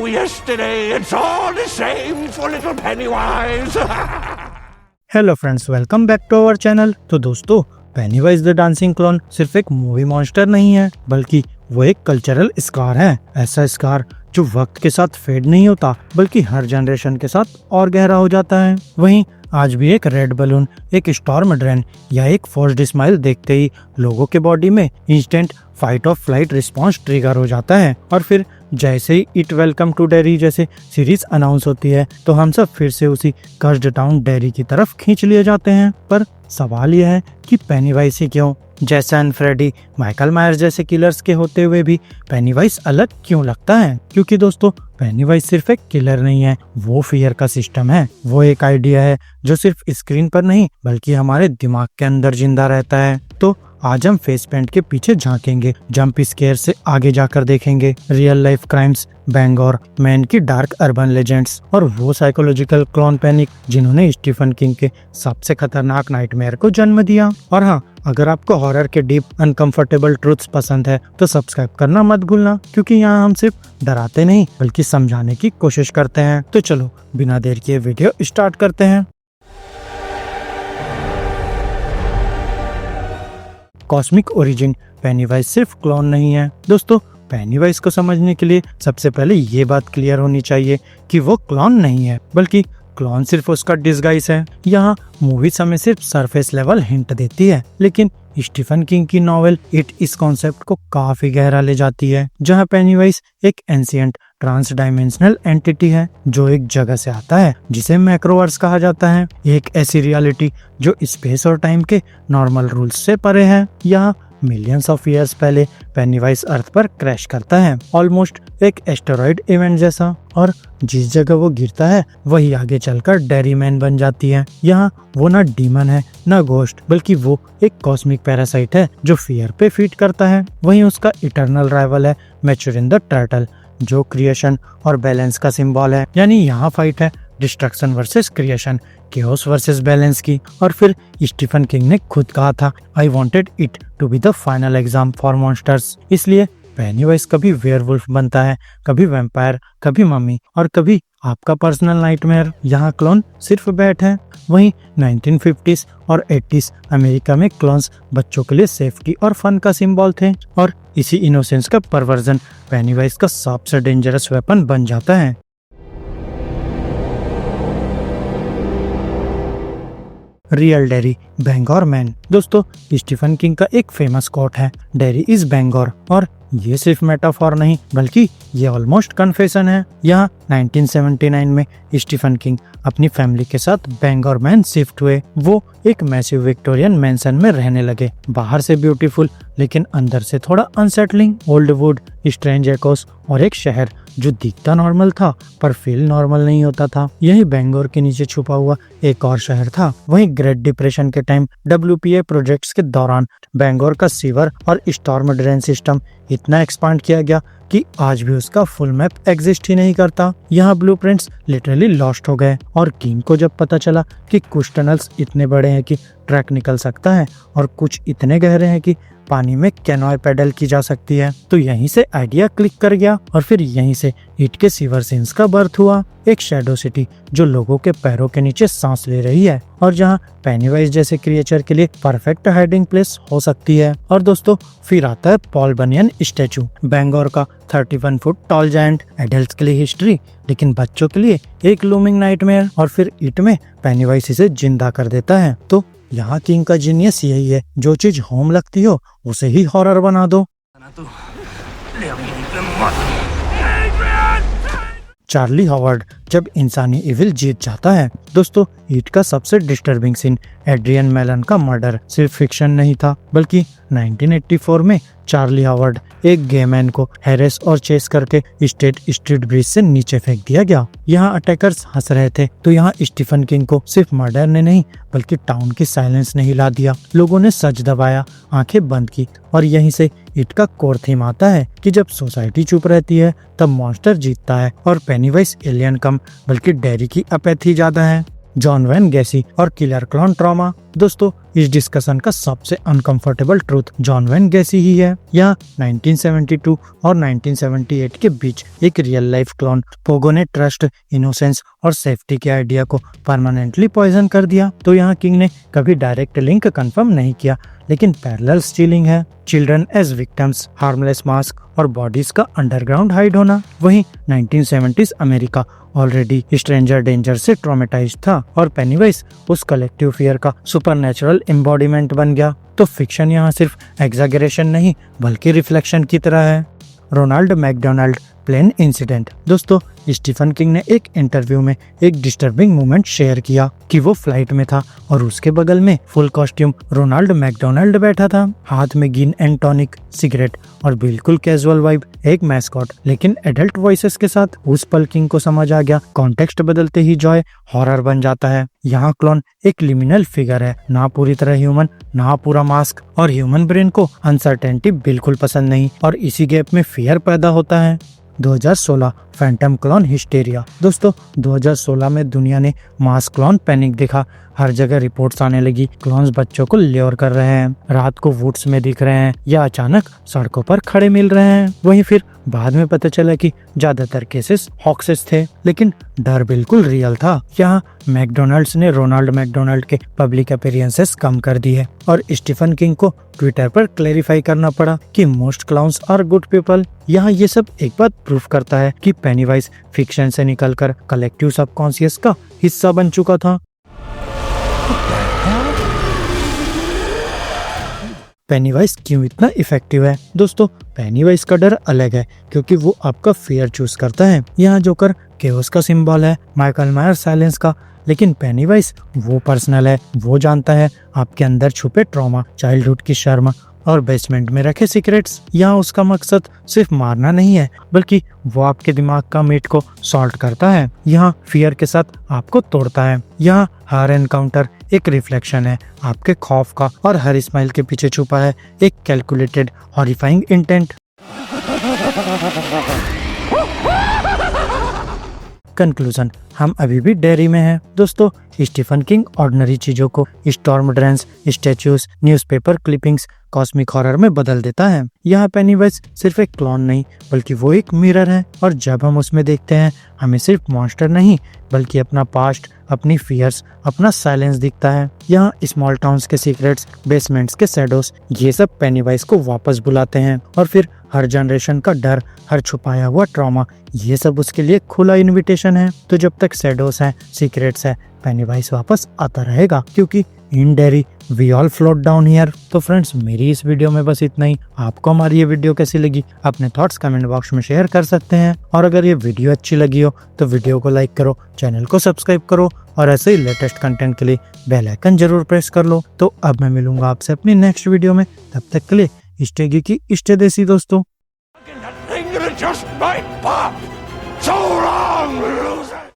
yesterday. It's all the same for little Pennywise. Hello friends, welcome back to our channel. तो दोस्तों, Pennywise the dancing clone सिर्फ एक movie monster नहीं है, बल्कि वो एक कल्चरल स्कार है। ऐसा स्कार जो वक्त के साथ फेड नहीं होता, बल्कि हर जनरेशन के साथ और गहरा हो जाता है। वहीं आज भी एक रेड बलून, एक स्टॉर्म ड्रेन या एक फोर्स्ड स्माइल देखते ही लोगों के बॉडी में instant fight of flight response trigger हो जाता है। और फिर जैसे ही इट वेलकम टू डेरी जैसे सीरीज अनाउंस होती है, तो हम सब फिर से उसी कर्स्ड टाउन डेरी की तरफ खींच लिए जाते हैं। पर सवाल यह है कि पेनीवाइज ही क्यों? जैसन, फ्रेडी, माइकल मायर्स जैसे किलर्स के होते हुए भी पेनीवाइज अलग क्यों लगता है? क्योंकि दोस्तों, पेनीवाइज सिर्फ एक किलर नहीं है, वो फियर का सिस्टम है। वो एक आइडिया है जो सिर्फ स्क्रीन पर नहीं, बल्कि हमारे दिमाग के अंदर जिंदा रहता है। तो आज हम फेस पेंट के पीछे झांकेंगे, जंप स्केयर से आगे जाकर देखेंगे रियल लाइफ क्राइम्स, बैंगोर मैन की डार्क अर्बन लेजेंड्स और वो साइकोलॉजिकल क्लोन पैनिक जिन्होंने स्टीफन किंग के सबसे खतरनाक नाइटमेयर को जन्म दिया। और हाँ, अगर आपको हॉरर के डीप अनकंफर्टेबल ट्रूथ्स पसंद है तो सब्सक्राइब करना मत भूलना, क्योंकि यहाँ हम सिर्फ डराते नहीं बल्कि समझाने की कोशिश करते हैं। तो चलो बिना देर किए वीडियो स्टार्ट करते हैं। कॉस्मिक ओरिजिन, पेनीवाइज सिर्फ क्लोन नहीं है। दोस्तों, पेनीवाइज को समझने के लिए सबसे पहले ये बात क्लियर होनी चाहिए कि वो क्लोन नहीं है, बल्कि क्लोन सिर्फ उसका डिस्गाइज है। यहाँ मूवी हमें सिर्फ सरफेस लेवल हिंट देती है, लेकिन स्टीफन किंग की नॉवेल इट इस कॉन्सेप्ट को काफी गहरा ले जाती है, जहाँ पेनीवाइज एक एंशिएंट ट्रांस डायमेंशनल एंटिटी है जो एक जगह से आता है जिसे मैक्रोवर्स कहा जाता है। एक ऐसी रियलिटी जो स्पेस और टाइम के नॉर्मल रूल्स से परे है। यहाँ मिलियंस ऑफ ईयर्स पहले पेनीवाइज अर्थ पर क्रैश करता है, ऑलमोस्ट एक एस्टेरॉइड इवेंट जैसा, और जिस जगह वो गिरता है वही आगे चलकर डेरी मैन बन जाती है। यहाँ वो ना डीमन है ना घोस्ट, बल्कि वो एक कॉस्मिक पैरासाइट है जो फियर पे फीड करता है। वहीं उसका इटर्नल राइवल है मैचुरिन द टर्टल, जो क्रिएशन और बैलेंस का सिंबल है। यानी यहाँ फाइट है destruction versus creation, chaos versus balance की। और फिर स्टीफन किंग ने खुद कहा था, I wanted it to be the final exam for monsters. इसलिए पेनीवाइज कभी वेयरवुल्फ बनता है, कभी वैम्पायर, कभी मम्मी और कभी आपका पर्सनल नाइटमेयर। यहाँ क्लोन सिर्फ बैट है। वहीं 1950s और 80s अमेरिका में क्लोन्स बच्चों के लिए सेफ्टी और फन का सिंबल थे, और इसी इनोसेंस का परवर्जन पेनीवाइज का सबसे डेंजरस वेपन बन जाता है। Real Derry, Bangor man. दोस्तों, स्टीफन किंग का एक फेमस कोट है, डेरी इज बैंगोर, और ये सिर्फ मेटाफॉर नहीं बल्कि ये ऑलमोस्ट कन्फेशन है। यहाँ 1979 में स्टीफन किंग अपनी फैमिली के साथ बैंगोर मैन शिफ्ट हुए। वो एक मैसिव विक्टोरियन मैंशन में रहने लगे, बाहर से ब्यूटीफुल लेकिन अंदर से थोड़ा अनसेटलिंग। ओल्ड वुड, स्ट्रेंज एकोस और एक शहर जो दिखता नॉर्मल था पर फील नॉर्मल नहीं होता था। यही बैंगोर के नीचे छुपा हुआ एक और शहर था। वहीं ग्रेट डिप्रेशन के टाइम WPA प्रोजेक्ट्स के दौरान बैंगोर का सीवर और स्टॉर्म ड्रेन सिस्टम इतना एक्सपांड किया गया कि आज भी उसका फुल मैप एग्जिस्ट ही नहीं करता। यहाँ ब्लूप्रिंट्स लिटरली लॉस्ट हो गए, और किंग को जब पता चला कि कुछ टनल्स इतने बड़े हैं कि ट्रैक निकल सकता है और कुछ इतने गहरे हैं कि पानी में कैनोय पैडल की जा सकती है, तो यहीं से आइडिया क्लिक कर गया। और फिर यहीं से इट के सीवर सीन्स का बर्थ हुआ, एक शैडो सिटी जो लोगों के पैरों के नीचे सांस ले रही है, और जहां पेनीवाइज जैसे क्रिएचर के लिए परफेक्ट हाइडिंग प्लेस हो सकती है। और दोस्तों, फिर आता है पॉल बनियन स्टैचू, बैंगोर का 31 फुट टॉल जायंट। एडल्ट्स के लिए हिस्ट्री, लेकिन बच्चों के लिए एक लूमिंग नाइटमेयर। और फिर इट में पेनीवाइज इसे जिंदा कर देता है। तो यहाँ किंग का जीनियस यही है, जो चीज होम लगती हो उसे ही हॉरर बना दो। चार्ली हॉवर्ड, जब इंसानी इविल जीत जाता है। दोस्तों, ईट का सबसे डिस्टर्बिंग सीन एड्रियन मेलन का मर्डर सिर्फ फिक्शन नहीं था, बल्कि 1984 में चार्ली हॉवर्ड एक गे मैन को हैरेस और चेस करके स्टेट स्ट्रीट ब्रिज से नीचे फेंक दिया गया। यहाँ अटैकर्स हंस रहे थे, तो यहाँ स्टीफन किंग को सिर्फ मर्डर ने नहीं बल्कि टाउन की साइलेंस ने हिला दिया। लोगों ने सच दबाया, आंखें बंद की, और यहीं से इट का कोर थीम आता है कि जब सोसाइटी चुप रहती है तब मॉन्स्टर जीतता है, और पेनीवाइज एलियन कम बल्कि डेरी की अपैथी ज्यादा है। जॉन वैन गैसी और किलर क्लोन ट्रॉमा। दोस्तों, इस डिस्कशन का सबसे अनकंफर्टेबल ट्रूथ जॉन वेन गैसी ही है। यहाँ 1972 और 1978 के बीच एक रियल लाइफ क्लोन पोगो ने ट्रस्ट, इनोसेंस और सेफ्टी के आइडिया को परमानेंटली पॉइजन कर दिया। तो यहाँ किंग ने कभी डायरेक्ट लिंक कंफर्म नहीं किया, लेकिन पैरेलल स्टीलिंग है। Children as victims, harmless mask और बॉडीज का अंडरग्राउंड हाइड होना। वहीं 1970s America already stranger danger से ट्रॉमेटाइज था और पेनीवाइज उस कलेक्टिव फियर का सुपरनैचुरल एम्बॉडीमेंट बन गया। तो फिक्शन यहाँ सिर्फ एग्जैगरेशन नहीं बल्कि रिफ्लेक्शन की तरह है। Ronald McDonald plane incident. दोस्तों, स्टीफन किंग ने एक इंटरव्यू में एक डिस्टर्बिंग मोमेंट शेयर किया कि वो फ्लाइट में था और उसके बगल में फुल कॉस्ट्यूम रोनाल्ड मैकडोनाल्ड बैठा था, हाथ में गिन एंड टॉनिक, सिगरेट और बिल्कुल कैजुअल वाइब, एक मैस्कॉट लेकिन एडल्ट वॉइसेस के साथ। उस पल किंग को समझ आ गया, कॉन्टेक्स्ट बदलते ही जॉय हॉरर बन जाता है। यहाँ क्लोन एक लिमिनल फिगर है, ना पूरी तरह ह्यूमन ना पूरा मास्क, और ह्यूमन ब्रेन को अनसर्टेनिटी बिल्कुल पसंद नहीं और इसी गैप में फियर पैदा होता है। 2016 फैंटम क्लोन हिस्टेरिया। दोस्तों, 2016 में दुनिया ने मास क्लोन पैनिक देखा। हर जगह रिपोर्ट्स आने लगी, क्लोन्स बच्चों को ल्योर कर रहे हैं, रात को वुड्स में दिख रहे हैं या अचानक सड़कों पर खड़े मिल रहे हैं। वहीं फिर बाद में पता चला कि ज्यादातर केसेस हॉक्सेस थे, लेकिन डर बिल्कुल रियल था। यहाँ मैकडोनाल्ड्स ने रोनाल्ड मैकडोनाल्ड के पब्लिक अपीयरेंसेस कम कर दी है और स्टीफन किंग को ट्विटर पर क्लेरिफाई करना पड़ा कि most clowns are good people. यहाँ ये सब एक बात प्रूफ करता है कि पेनीवाइज फिक्शन से निकलकर कलेक्टिव सबकॉन्शियस का हिस्सा बन चुका था। पेनीवाइज क्यों इतना इफेक्टिव है? दोस्तों, पेनीवाइज का डर अलग है क्योंकि वो आपका फियर चूज करता है। यहाँ जोकर केओस का सिंबल है, माइकल मायर्स साइलेंस का, लेकिन पेनीवाइज वो पर्सनल है। वो जानता है आपके अंदर छुपे ट्रॉमा, चाइल्डहुड की शर्म और बेसमेंट में रखे सीक्रेट्स। यहाँ उसका मकसद सिर्फ मारना नहीं है, बल्कि वो आपके दिमाग का मीट को सॉल्ट करता है। यहाँ फियर के साथ आपको तोड़ता है। यहाँ हर एनकाउंटर एक रिफ्लेक्शन है आपके खौफ का और हर स्माइल के पीछे छुपा है एक कैलकुलेटेड हॉरिफाइंग इंटेंट। कंक्लूजन, हम अभी भी डेयरी में हैं। दोस्तों, स्टीफन किंग ऑर्डिनरी चीजों को storm drains, statues, newspaper clippings, cosmic horror में बदल देता है। यहाँ पेनीवाइज सिर्फ एक क्लोन नहीं बल्कि वो एक मिरर है और जब हम उसमें देखते हैं हमें सिर्फ मॉन्स्टर नहीं बल्कि अपना पास्ट, अपनी फियर्स, अपना साइलेंस दिखता है। यहाँ स्मॉल टाउन्स के सीक्रेट्स, बेसमेंट्स के शैडोज, ये सब पेनीवाइज को वापस बुलाते हैं और फिर हर जनरेशन का डर, हर छुपाया हुआ ट्रॉमा, ये सब उसके लिए खुला इनविटेशन है। तो जब तक शैडोज है, सीक्रेट्स है, पेनीवाइज वापस आता रहेगा क्योंकि in Derry we all float down here. तो फ्रेंड्स, मेरी इस वीडियो में बस इतना ही। आपको हमारी ये वीडियो कैसी लगी अपने थॉट्स कमेंट बॉक्स में शेयर कर सकते हैं और अगर ये वीडियो अच्छी लगी हो तो वीडियो को लाइक करो, चैनल को सब्सक्राइब करो और ऐसे ही लेटेस्ट कंटेंट के लिए बेल आइकन जरूर प्रेस कर लो। तो अब मैं मिलूंगा आपसे अपनी नेक्स्ट वीडियो में, तब तक के लिए स्टे गीकी, स्टे देसी दोस्तों। That thing that just might pop. So long, loser.